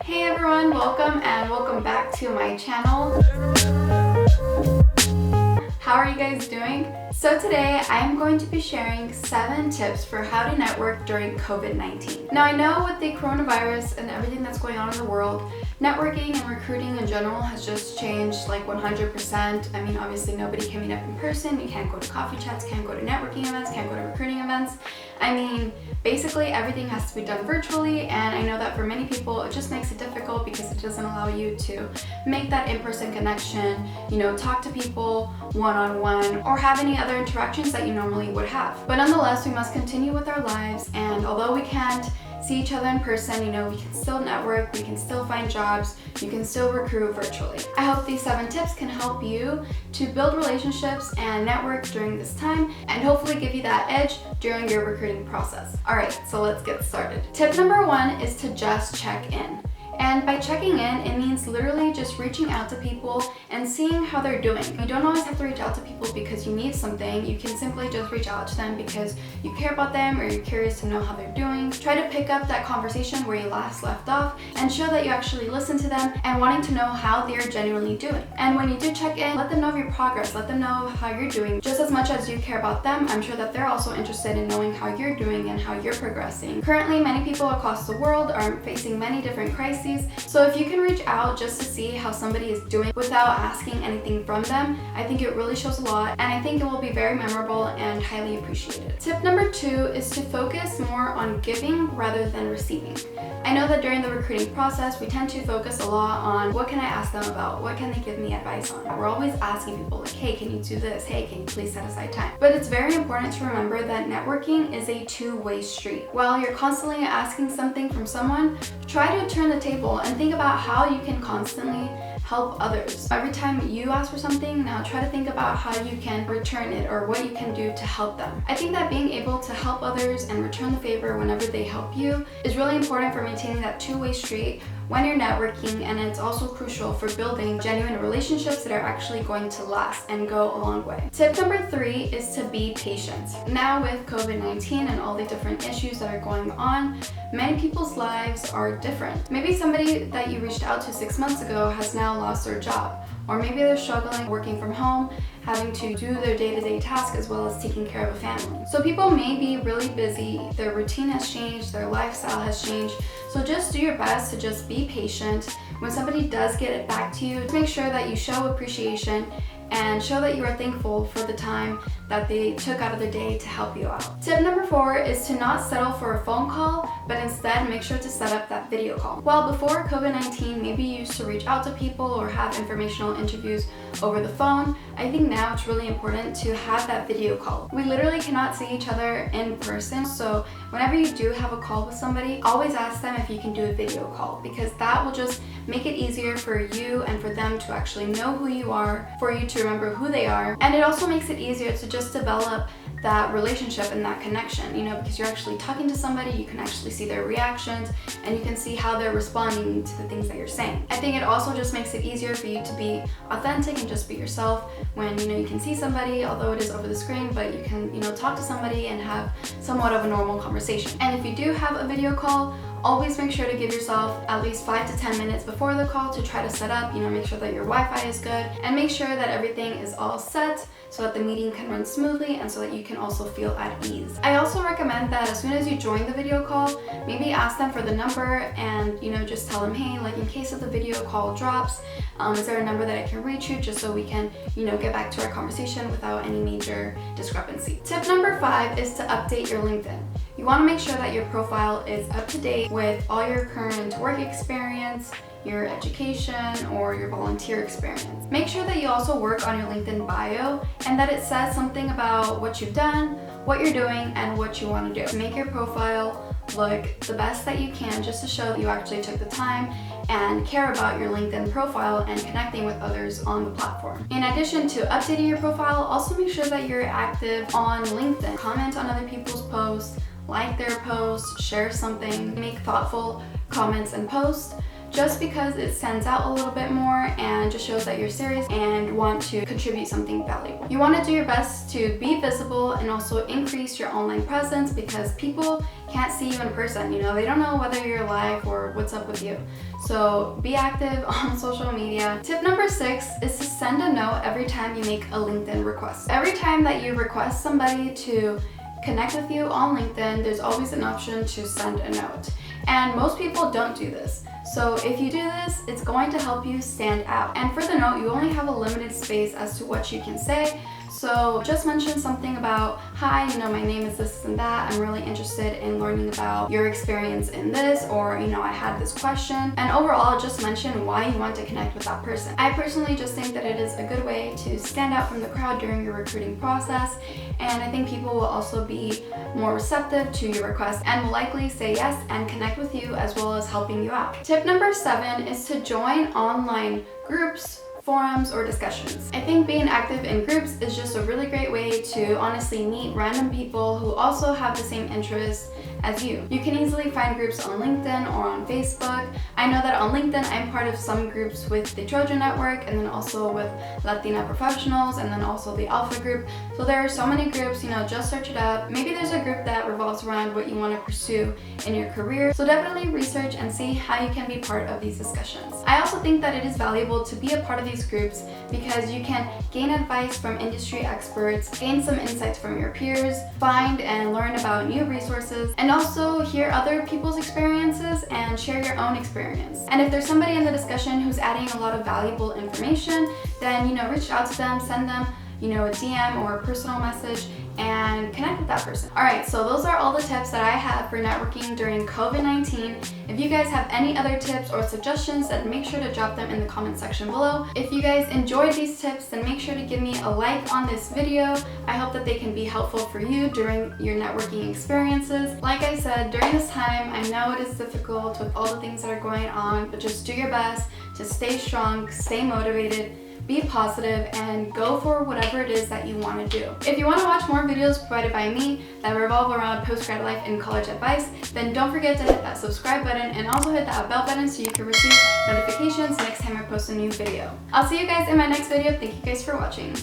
Hey everyone, welcome back to my channel. How are you guys doing? So today I'm going to be sharing 7 tips for how to network during COVID-19. Now I know with the coronavirus and everything that's going on in the world, networking and recruiting in general has just changed like 100%. I mean, obviously nobody can meet up in person, you can't go to coffee chats, can't go to networking events, can't go to recruiting events. I mean, basically everything has to be done virtually, and I know that for many people it just makes it difficult because it doesn't allow you to make that in-person connection, talk to people one-on-one or have any other interactions that you normally would have. But nonetheless, we must continue with our lives, and although we can't see each other in person, we can still network, we can still find jobs, you can still recruit virtually. I hope these 7 tips can help you to build relationships and network during this time and hopefully give you that edge during your recruiting process. Alright, so let's get started. Tip number 1 is to just check in. And by checking in, it means literally just reaching out to people and seeing how they're doing. You don't always have to reach out to people because you need something. You can simply just reach out to them because you care about them or you're curious to know how they're doing. Try to pick up that conversation where you last left off and show that you actually listen to them and wanting to know how they're genuinely doing. And when you do check in, let them know of your progress. Let them know how you're doing. Just as much as you care about them, I'm sure that they're also interested in knowing how you're doing and how you're progressing. Currently, many people across the world are facing many different crises. So if you can reach out just to see how somebody is doing without asking anything from them, I think it really shows a lot, and I think it will be very memorable and highly appreciated. Tip number 2 is to focus more on giving rather than receiving. I know that during the recruiting process, we tend to focus a lot on what can I ask them about, what can they give me advice on. We're always asking people like, hey, can you do this? Hey, can you please set aside time? But it's very important to remember that networking is a two-way street. While you're constantly asking something from someone, try to turn the table and think about how you can constantly help others. Every time you ask for something, now try to think about how you can return it or what you can do to help them. I think that being able to help others and return the favor whenever they help you is really important for maintaining that two-way street when you're networking, and it's also crucial for building genuine relationships that are actually going to last and go a long way. Tip number 3 is to be patient. Now with COVID-19 and all the different issues that are going on, many people's lives are different. Maybe somebody that you reached out to 6 months ago has now lost their job, or maybe they're struggling working from home, having to do their day-to-day tasks as well as taking care of a family. So people may be really busy, their routine has changed, their lifestyle has changed, so just do your best to just be patient. When somebody does get it back to you, make sure that you show appreciation and show that you are thankful for the time that they took out of their day to help you out. Tip number 4 is to not settle for a phone call, but instead make sure to set up that video call. While before COVID-19, maybe you used to reach out to people or have informational interviews over the phone, I think now it's really important to have that video call. We literally cannot see each other in person, so whenever you do have a call with somebody, always ask them if you can do a video call, because that will just make it easier for you and for them to actually know who you are, for you to remember who they are, and it also makes it easier to just develop that relationship and that connection, because you're actually talking to somebody, you can actually see their reactions and you can see how they're responding to the things that you're saying. I think it also just makes it easier for you to be authentic and just be yourself when you can see somebody, although it is over the screen, but you can talk to somebody and have somewhat of a normal conversation. And if you do have a video call, always make sure to give yourself at least 5 to 10 minutes before the call to try to set up, make sure that your Wi-Fi is good and make sure that everything is all set so that the meeting can run smoothly and so that you can also feel at ease. I also recommend that as soon as you join the video call, maybe ask them for the number and just tell them, hey, like in case of the video call drops, is there a number that I can reach you, just so we can get back to our conversation without any major discrepancy. Tip number 5 is to update your LinkedIn. You want to make sure that your profile is up to date with all your current work experience, your education, or your volunteer experience. Make sure that you also work on your LinkedIn bio and that it says something about what you've done, what you're doing, and what you want to do. Make your profile look the best that you can, just to show that you actually took the time and care about your LinkedIn profile and connecting with others on the platform. In addition to updating your profile, also make sure that you're active on LinkedIn. Comment on other people's posts, like their posts, share something, make thoughtful comments, and posts, just because it stands out a little bit more and just shows that you're serious and want to contribute something valuable. You want to do your best to be visible and also increase your online presence, because people can't see you in person. They don't know whether you're live or what's up with you. So be active on social media. Tip number 6 is to send a note every time you make a LinkedIn request. Every time that you request somebody to connect with you on LinkedIn, there's always an option to send a note. And most people don't do this. So if you do this, it's going to help you stand out. And for the note, you only have a limited space as to what you can say. So just mention something about, hi, my name is this and that. I'm really interested in learning about your experience in this, or, I had this question. And overall, just mention why you want to connect with that person. I personally just think that it is a good way to stand out from the crowd during your recruiting process. And I think people will also be more receptive to your request and will likely say yes and connect with you, as well as helping you out. Tip number 7 is to join online groups, forums, or discussions. I think being active in groups is just a really great way to honestly meet random people who also have the same interests as you. You can easily find groups on LinkedIn or on Facebook. I know that on LinkedIn, I'm part of some groups with the Trojan Network, and then also with Latina professionals, and then also the Alpha group. So there are so many groups, just search it up. Maybe there's a group that revolves around what you want to pursue in your career. So definitely research and see how you can be part of these discussions. I also think that it is valuable to be a part of these groups, because you can gain advice from industry experts, gain some insights from your peers, find and learn about new resources, and also hear other people's experiences and share your own experience. And if there's somebody in the discussion who's adding a lot of valuable information, then reach out to them, send them a DM or a personal message, and connect with that person. Alright, so those are all the tips that I have for networking during COVID-19. If you guys have any other tips or suggestions, then make sure to drop them in the comment section below. If you guys enjoyed these tips, then make sure to give me a like on this video. I hope that they can be helpful for you during your networking experiences. Like I said, during this time, I know it is difficult with all the things that are going on, but just do your best to stay strong, stay motivated, be positive, and go for whatever it is that you want to do. If you want to watch more videos provided by me that revolve around post-grad life and college advice, then don't forget to hit that subscribe button and also hit that bell button so you can receive notifications next time I post a new video. I'll see you guys in my next video. Thank you guys for watching.